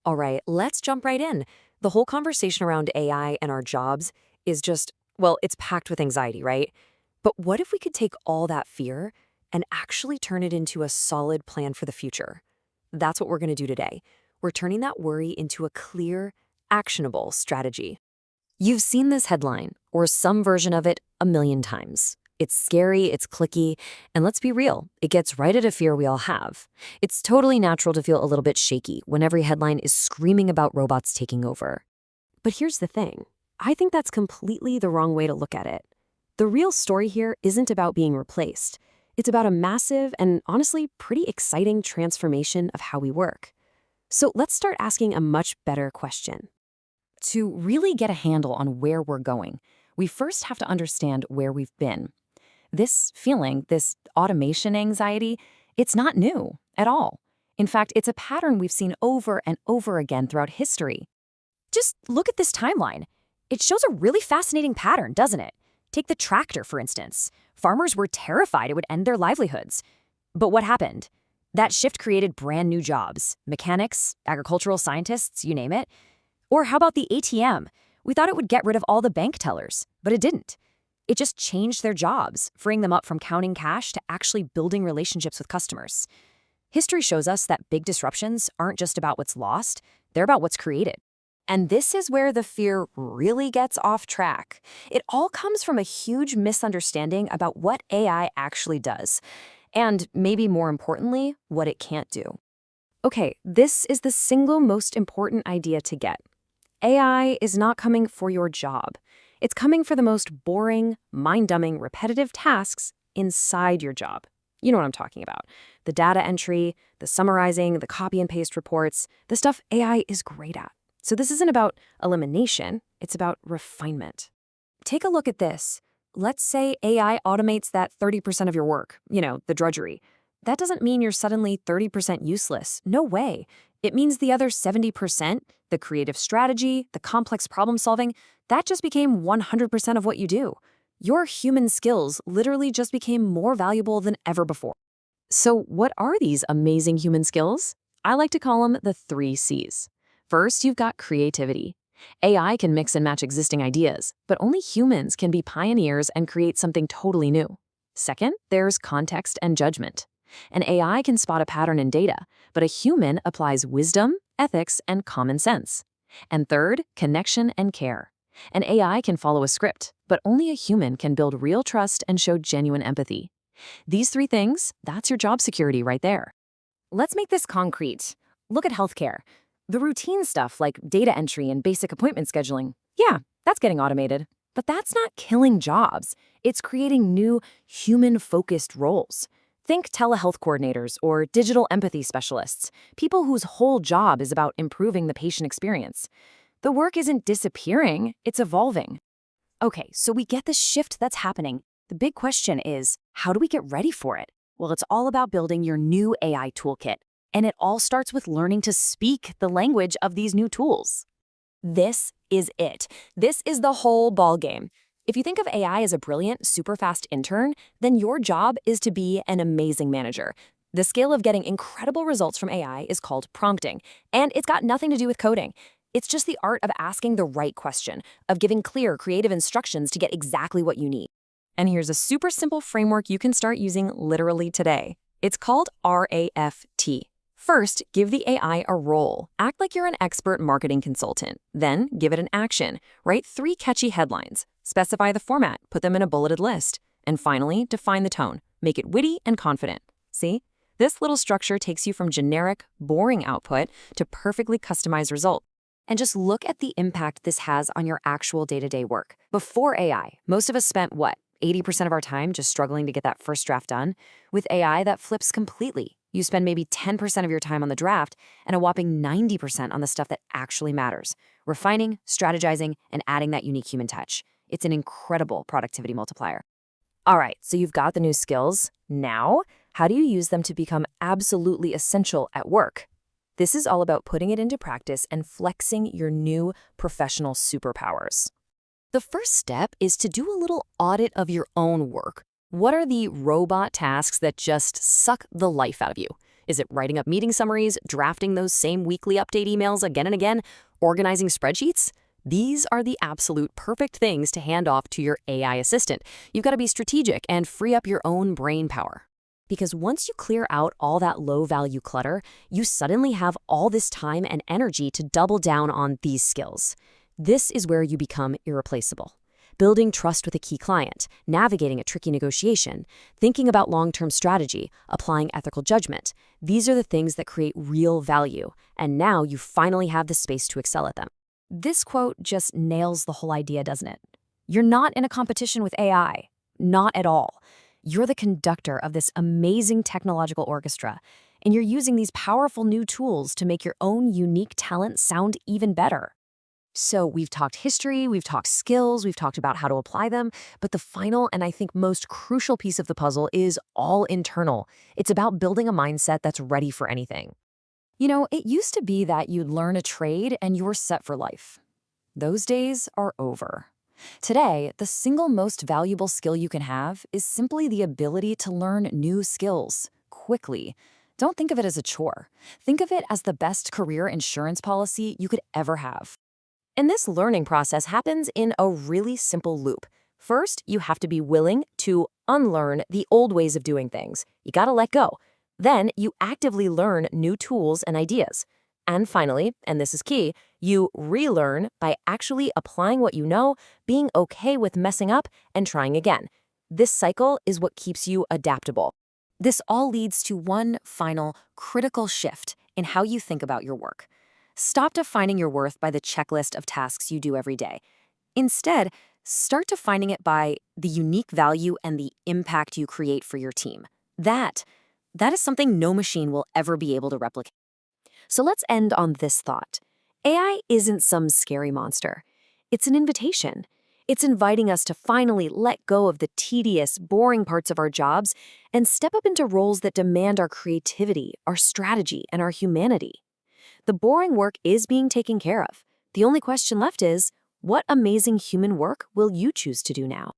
All right, let's jump right in. The whole conversation around AI and our jobs is just, well, it's packed with anxiety, right? But what if we could take all that fear and actually turn it into a solid plan for the future? That's what we're going to do today. We're turning that worry into a clear, actionable strategy. You've seen this headline, or some version of it, a million times. It's scary, it's clicky, and let's be real, it gets right at a fear we all have. It's totally natural to feel a little bit shaky when every headline is screaming about robots taking over. But here's the thing. I think that's completely the wrong way to look at it. The real story here isn't about being replaced. It's about a massive and honestly pretty exciting transformation of how we work. So let's start asking a much better question. To really get a handle on where we're going, we first have to understand where we've been. This feeling, this automation anxiety, it's not new at all. In fact, it's a pattern we've seen over and over again throughout history. Just look at this timeline. It shows a really fascinating pattern, doesn't it? Take the tractor, for instance. Farmers were terrified it would end their livelihoods. But what happened? That shift created brand new jobs. Mechanics, agricultural scientists, you name it. Or how about the ATM? We thought it would get rid of all the bank tellers, but it didn't. It just changed their jobs, freeing them up from counting cash to actually building relationships with customers. History shows us that big disruptions aren't just about what's lost, they're about what's created. And this is where the fear really gets off track. It all comes from a huge misunderstanding about what AI actually does, and maybe more importantly, what it can't do. Okay, this is the single most important idea to get. AI is not coming for your job. It's coming for the most boring, mind-numbing, repetitive tasks inside your job. You know what I'm talking about. The data entry, the summarizing, the copy and paste reports, the stuff AI is great at. So this isn't about elimination, it's about refinement. Take a look at this. Let's say AI automates that 30% of your work, the drudgery. That doesn't mean you're suddenly 30% useless. No way. It means the other 70%, the creative strategy, the complex problem solving, that just became 100% of what you do. Your human skills literally just became more valuable than ever before. So what are these amazing human skills? I like to call them the 3 C's. First, you've got creativity. AI can mix and match existing ideas, but only humans can be pioneers and create something totally new. Second, there's context and judgment. An AI can spot a pattern in data, but a human applies wisdom, ethics, and common sense. And third, connection and care. An AI can follow a script, but only a human can build real trust and show genuine empathy. These 3 things, that's your job security right there. Let's make this concrete. Look at healthcare. The routine stuff like data entry and basic appointment scheduling, yeah, that's getting automated. But that's not killing jobs. It's creating new human-focused roles. Think telehealth coordinators or digital empathy specialists, people whose whole job is about improving the patient experience. The work isn't disappearing, it's evolving. Okay, so we get the shift that's happening. The big question is, how do we get ready for it? Well, it's all about building your new AI toolkit. And it all starts with learning to speak the language of these new tools. This is it. This is the whole ballgame. If you think of AI as a brilliant, super fast intern, then your job is to be an amazing manager. The skill of getting incredible results from AI is called prompting, and it's got nothing to do with coding. It's just the art of asking the right question, of giving clear, creative instructions to get exactly what you need. And here's a super simple framework you can start using literally today. It's called RAFT. First, give the AI a role. Act like you're an expert marketing consultant. Then, give it an action. Write 3 catchy headlines. Specify the format. Put them in a bulleted list. And finally, define the tone. Make it witty and confident. See? This little structure takes you from generic, boring output to perfectly customized result. And just look at the impact this has on your actual day-to-day work. Before AI, most of us spent, 80% of our time just struggling to get that first draft done? With AI, that flips completely. You spend maybe 10% of your time on the draft and a whopping 90% on the stuff that actually matters. Refining, strategizing, and adding that unique human touch. It's an incredible productivity multiplier. All right, so you've got the new skills. Now, how do you use them to become absolutely essential at work? This is all about putting it into practice and flexing your new professional superpowers. The first step is to do a little audit of your own work. What are the robot tasks that just suck the life out of you? Is it writing up meeting summaries, drafting those same weekly update emails again and again, organizing spreadsheets? These are the absolute perfect things to hand off to your AI assistant. You've got to be strategic and free up your own brain power. Because once you clear out all that low-value clutter, you suddenly have all this time and energy to double down on these skills. This is where you become irreplaceable. Building trust with a key client, navigating a tricky negotiation, thinking about long-term strategy, applying ethical judgment. These are the things that create real value, and now you finally have the space to excel at them. This quote just nails the whole idea, doesn't it? You're not in a competition with AI. Not at all. You're the conductor of this amazing technological orchestra, and you're using these powerful new tools to make your own unique talent sound even better. So we've talked history, we've talked skills, we've talked about how to apply them, but the final and I think most crucial piece of the puzzle is all internal. It's about building a mindset that's ready for anything. You know, it used to be that you'd learn a trade and you were set for life. Those days are over. Today, the single most valuable skill you can have is simply the ability to learn new skills quickly. Don't think of it as a chore. Think of it as the best career insurance policy you could ever have. And this learning process happens in a really simple loop. First, you have to be willing to unlearn the old ways of doing things. You gotta let go. Then, you actively learn new tools and ideas. And finally, and this is key, you relearn by actually applying what you know, being okay with messing up, and trying again. This cycle is what keeps you adaptable. This all leads to one final, critical shift in how you think about your work. Stop defining your worth by the checklist of tasks you do every day. Instead, start defining it by the unique value and the impact you create for your team. That is something no machine will ever be able to replicate. So let's end on this thought. AI isn't some scary monster. It's an invitation. It's inviting us to finally let go of the tedious, boring parts of our jobs and step up into roles that demand our creativity, our strategy, and our humanity. The boring work is being taken care of. The only question left is, what amazing human work will you choose to do now?